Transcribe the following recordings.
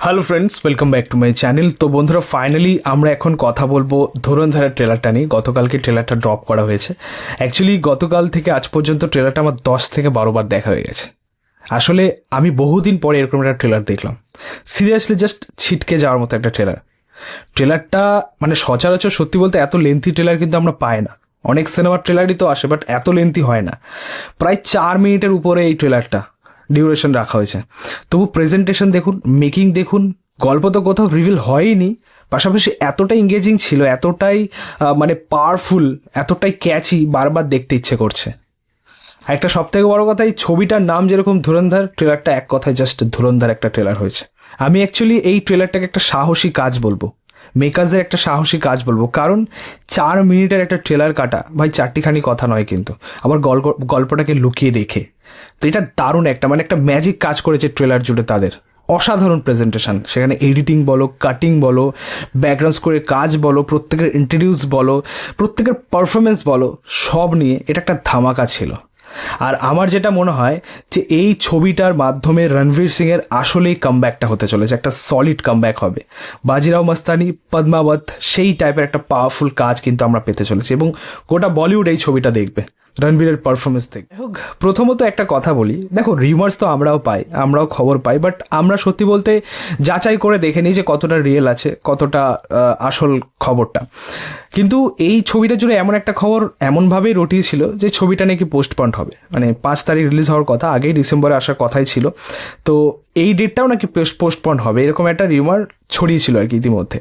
Hello friends, welcome back to my channel. তো বন্ধুরা, finally আমরা এখন কথা বলবো ধুরন্ধরের ট্রেলারটা নিয়ে। গতকালকে ট্রেলারটা ড্রপ করা হয়েছে। অ্যাকচুয়ালি গতকাল থেকে আজ পর্যন্ত ট্রেলারটা আমার 10 থেকে 12 বার দেখা হয়ে গেছে। আসলে আমি বহুদিন পরে এরকম একটা ট্রেলার দেখলাম। সিরিয়াসলি জাস্ট ছিটকে যাওয়ার মতো একটা ট্রেলারটা মানে সচরাচর সত্যি বলতে এত লেন্থি ট্রেলার কিন্তু আমরা পাই না। অনেক সিনেমার ট্রেলারই তো আসে, বাট এত লেন্থি হয় না। প্রায় 4 মিনিটের উপরে এই ট্রেলারটা ডিউরেশন রাখা হয়েছে। তবু প্রেজেন্টেশন দেখুন, মেকিং দেখুন, গল্প তো কোথাও রিভিল হয়নি, পাশাপাশি এতটাই এঙ্গেজিং ছিল, এতটাই মানে পাওয়ারফুল, এতটাই ক্যাচি, বারবার দেখতে ইচ্ছে করছে। একটা সব থেকে বড় কথা, এই ছবিটার নাম যেরকম ধুরন্ধর, ট্রেলারটা এক কথায় জাস্ট ধুরন্ধর একটা ট্রেলার হয়েছে। আমি অ্যাকচুয়ালি এই ট্রেলারটাকে একটা সাহসী কাজ বলবো, মেকার্সের একটা সাহসী কাজ বলবো। কারণ 4 মিনিটের একটা ট্রেলার কাটা ভাই, চারটিখানি কথা নয় কিন্তু, আবার গল্পটাকে লুকিয়ে রেখে। তো এটা দারুণ একটা মানে একটা ম্যাজিক কাজ করেছে ট্রেলার জুড়ে তাদের। অসাধারণ প্রেজেন্টেশন, সেখানে এডিটিং বলো, কাটিং বলো, ব্যাকগ্রাউন্ড স্কোরের কাজ বলো, প্রত্যেকের ইন্ট্রোডিউস বলো, প্রত্যেকের পারফরমেন্স বলো, সব নিয়ে এটা একটা ধামাকা ছিল। আর আমার যেটা মনে হয় যে এই ছবিটার মাধ্যমে রণবীর সিংয়ের আসলেই কামব্যাকটা হতে চলেছে, একটা সলিড কামব্যাক হবে। বাজিরাও মস্তানি, পদ্মাবত, সেই টাইপের একটা পাওয়ারফুল কাজ কিন্তু আমরা পেতে চলেছি, এবং গোটা বলিউড এই ছবিটা দেখবে রণবীরের পারফরমেন্স থেকে। হোক, প্রথমত একটা কথা বলি, দেখো রিউমার্স তো আমরাও পাই, আমরাও খবর পাই, বাট আমরা সত্যি বলতে যাচাই করে দেখে নিই যে কতটা রিয়েল আছে, কতটা আসল খবরটা। কিন্তু এই ছবিটা জুড়ে এমন একটা খবর এমনভাবেই রটিয়েছিল যে ছবিটা নাকি পোস্টপন্ড হবে, মানে 5 তারিখ রিলিজ হওয়ার কথা, আগেই ডিসেম্বরে আসার কথাই ছিল। তো এই ডেটটাও নাকি পোস্টপন্ড হবে, এরকম একটা রিউমার ছড়িয়েছিল আর কি ইতিমধ্যে।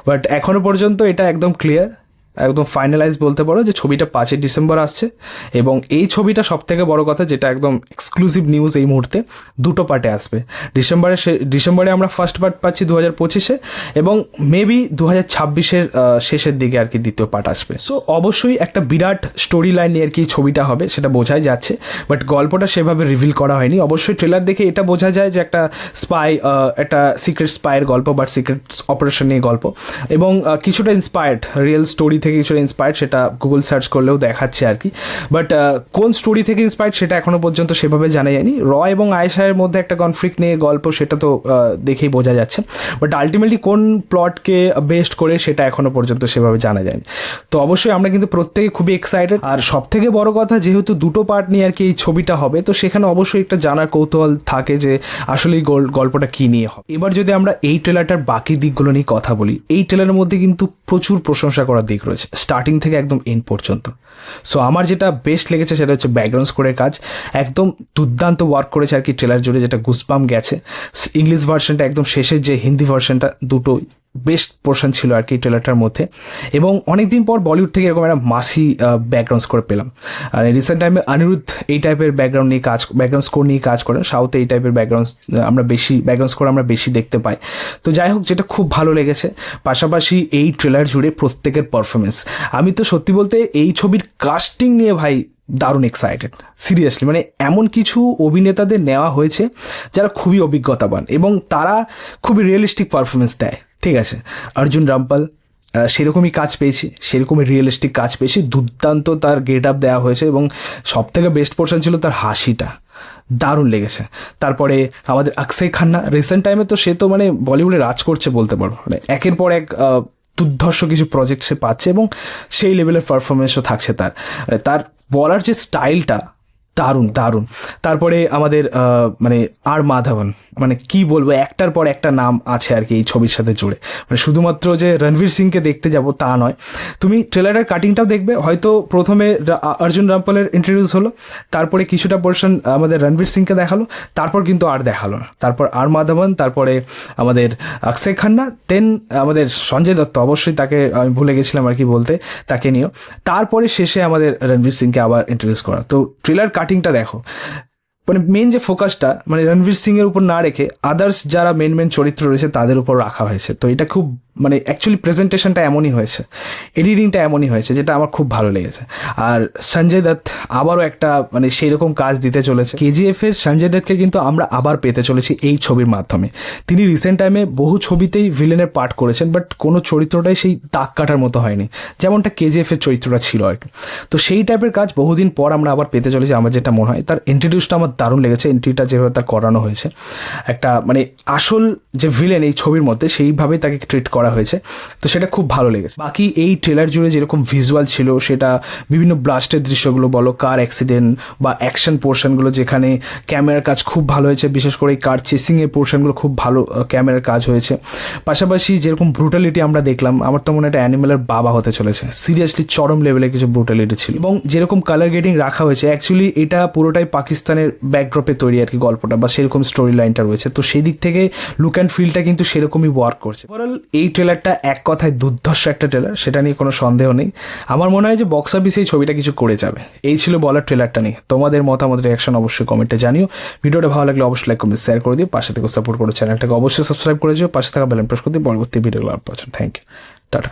বাট এখনও পর্যন্ত এটা একদম ক্লিয়ার, একদম ফাইনালাইজ বলতে পারো যে ছবিটা 5 ডিসেম্বর আসছে। এবং এই ছবিটা সব থেকে বড় কথা, যেটা একদম এক্সক্লুসিভ নিউজ এই মুহূর্তে, 2টো পার্টে আসবে। ডিসেম্বরে আমরা ফার্স্ট পার্ট পাচ্ছি 2025-এ, এবং মেবি 2026-এর শেষের দিকে আর কি দ্বিতীয় পার্ট আসবে। সো অবশ্যই একটা বিরাট স্টোরি লাইন নিয়ে আর কি ছবিটা হবে, সেটা বোঝাই যাচ্ছে। বাট গল্পটা সেভাবে রিভিল করা হয়নি। অবশ্যই ট্রেলার দেখে এটা বোঝা যায় যে একটা স্পাই, একটা সিক্রেট স্পাইয়ের গল্প বা সিক্রেট অপারেশন নিয়ে গল্প, এবং কিছুটা ইন্সপায়ার্ড, রিয়েল স্টোরি থেকে কিছুটা ইন্সপায়ার্ড, সেটা গুগল সার্চ করলেও দেখাচ্ছে আর কি। বাট কোন স্টোরি থেকে ইন্সপায়ার্ড সেটা এখনো পর্যন্ত সেভাবে জানা যায়নি। এবং আয়েশার মধ্যে একটা কনফ্লিক্ট নিয়ে গল্প, সেটা তো দেখেই বোঝা যাচ্ছে। বাট আলটিমেটলি কোন প্লটকে বেস্ট করে সেটা এখনো পর্যন্ত সেভাবে জানা যায়নি। তো অবশ্যই আমরা কিন্তু প্রত্যেকে খুবই এক্সাইটেড। আর সব থেকে বড় কথা, যেহেতু 2টো পার্ট নিয়ে আর কি এই ছবিটা হবে, তো সেখানে অবশ্যই একটা জানার কৌতূহল থাকে যে আসলে এই গল্পটা কী নিয়ে হবে। এবার যদি আমরা এই ট্রেলারটার বাকি দিকগুলো নিয়ে কথা বলি, এই ট্রেলারের মধ্যে কিন্তু প্রচুর প্রশংসা করার দিক রয়েছে, স্টার্টিং থেকে একদম এন্ড পর্যন্ত। সো আমার যেটা বেস্ট লেগেছে সেটা হচ্ছে ব্যাকগ্রাউন্ড স্কোরের কাজ, একদম দুর্দান্ত ওয়ার্ক করেছে আর কি ট্রেলার জুড়ে, যেটা গুসবাম গেছে। ইংলিশ ভার্সনটা, একদম শেষের যে হিন্দি ভার্সনটা, দুটোই বেস্ট পোর্শন ছিল আর কি ট্রেলারটার মধ্যে। এবং অনেকদিন পর বলিউড থেকে এরকম একটা মাসি ব্যাকগ্রাউন্ড স্কোর পেলাম। আর রিসেন্ট টাইমে অনিরুদ্ধ এই টাইপের ব্যাকগ্রাউন্ড স্কোর নিয়ে কাজ করেন। সাউথে এই টাইপের ব্যাকগ্রাউন্ড স্কোর আমরা বেশি দেখতে পাই। তো যাই হোক, যেটা খুব ভালো লেগেছে। পাশাপাশি এই ট্রেলার জুড়ে প্রত্যেকের পারফরমেন্স, আমি তো সত্যি বলতে এই ছবির কাস্টিং নিয়ে ভাই দারুণ এক্সাইটেড। সিরিয়াসলি, মানে এমন কিছু অভিনেতাদের নেওয়া হয়েছে যারা খুবই অভিজ্ঞতাবান, এবং তারা খুবই রিয়েলিস্টিক পারফরমেন্স দেয়। ঠিক আছে, অর্জুন রামপাল সেরকমই কাজ পেয়েছি, সেরকমই রিয়েলিস্টিক কাজ পেয়েছি। দুর্দান্ত তার গেট আপ দেওয়া হয়েছে, এবং সব থেকে বেস্ট পোর্শন ছিল তার হাসিটা, দারুণ লেগেছে। তারপরে আমাদের অক্ষয় খান্না, রিসেন্ট টাইমে তো সে তো মানে বলিউডে রাজ করছে বলতে পারো, মানে একের পর এক দুর্ধর্ষ কিছু প্রজেক্ট সে পাচ্ছে, এবং সেই লেভেলের পারফরমেন্সও থাকছে তার। তার বলার যে স্টাইলটা দারুণ দারুণ। তারপরে আমাদের মানে আর মাধবন, মানে কি বলবো, একটার পর একটা নাম আছে আর কি এই ছবির সাথে জুড়ে। মানে শুধুমাত্র যে রণবীর সিংকে দেখতে যাব তা নয়, তুমি ট্রেলারের কাটিংটাও দেখবে, হয়তো প্রথমে অর্জুন রামপালের ইন্ট্রোডিউস হলো, তারপরে কিছুটা পোর্শন আমাদের রণবীর সিংকে দেখালো, তারপর কিন্তু আর দেখালো না। তারপর আর মাধবন, তারপরে আমাদের অক্ষয় খান্না, দেন আমাদের সঞ্জয় দত্ত, অবশ্যই তাকে আমি ভুলে গেছিলাম আর কি বলতে, তাকে নিয়েও। তারপরে শেষে আমাদের রণবীর সিংকে আবার ইন্ট্রোডিউস করা। তো ট্রেলার কাটিংটা দেখো, মানে মেন যে ফোকাসটা মানে রণবীর সিংয়ের উপর না রেখে আদার্স যারা মেন চরিত্র রয়েছে তাদের উপর রাখা হয়েছে। তো এটা খুব মানে অ্যাকচুয়ালি প্রেজেন্টেশনটা এমনই হয়েছে, এডিটিংটা এমনই হয়েছে, যেটা আমার খুব ভালো লেগেছে। আর সঞ্জয় দত্ত আবারও একটা মানে সেই রকম কাজ দিতে চলেছে। কেজিএফের সঞ্জয় দত্তকে কিন্তু আমরা আবার পেতে চলেছি এই ছবির মাধ্যমে। তিনি রিসেন্ট টাইমে বহু ছবিতেই ভিলেনের পার্ট করেছেন, বাট কোনো চরিত্রটাই সেই দাগ কাটার মতো হয়নি, যেমনটা কেজিএফের চরিত্রটা ছিল আর কি। তো সেই টাইপের কাজ বহুদিন পর আমরা আবার পেতে চলেছি। আমার যেটা মনে হয়, তার ইন্ট্রোডিউসটা আমার দারুণ লেগেছে এন্ট্রিটা যেভাবে তার করানো হয়েছে, একটা মানে আসল যে ভিলেন এই ছবির মধ্যে সেইভাবেই তাকে ট্রিট করা হয়েছে, তো সেটা খুব ভালো লেগেছে। বাকি এই ট্রেলার জুড়ে যেরকম ভিজুয়াল ছিল, সেটা বিভিন্ন ব্লাস্টের দৃশ্যগুলো বলো, কার অ্যাক্সিডেন্ট বা অ্যাকশন পোর্শনগুলো যেখানে ক্যামেরার কাজ খুব ভালো হয়েছে, বিশেষ করে এই কার চেসিংয়ের পোর্শনগুলো খুব ভালো ক্যামেরার কাজ হয়েছে। পাশাপাশি যেরকম ব্রুটালিটি আমরা দেখলাম, আমার তো মনে হয় একটা অ্যানিমেলের বাবা হতে চলেছে, সিরিয়াসলি চরম লেভেলের কিছু ব্রুটালিটি ছিল। এবং যেরকম কালার গ্রেডিং রাখা হয়েছে, অ্যাকচুয়ালি এটা পুরোটাই পাকিস্তানের ব্যাকড্রপে তৈরি আর কি গল্পটা, বা সেরকম স্টোরি লাইনটা রয়েছে, তো সেই দিক থেকে লুক অ্যান্ড ফিলটা কিন্তু সেরকমই ওয়ার্ক করছে। ওভারঅল এই ট্রেলারটা এক কথায় দুর্ধর্ষ একটা ট্রেলার, সেটা নিয়ে কোনো সন্দেহ নেই। আমার মনে হয় যে বক্স অফিসে এই ছবিটা কিছু করে যাবে। এই ছিল বলার ট্রেলারটা নিয়ে। তোমাদের মতামত রিয়াকশন অবশ্যই কমেন্টে জানিও। ভিডিওটা ভালো লাগলে অবশ্যই লাইক কমেন্ট শেয়ার করে দিও, পাশে থেকে সাপোর্ট করো, চ্যানেলটাকে অবশ্যই সাবস্ক্রাইব করে দিও, পাশে থাকা বেল আইকন প্রেস করে দিও পরবর্তী ভিডিওগুলো আপলোড। Thank you, tata.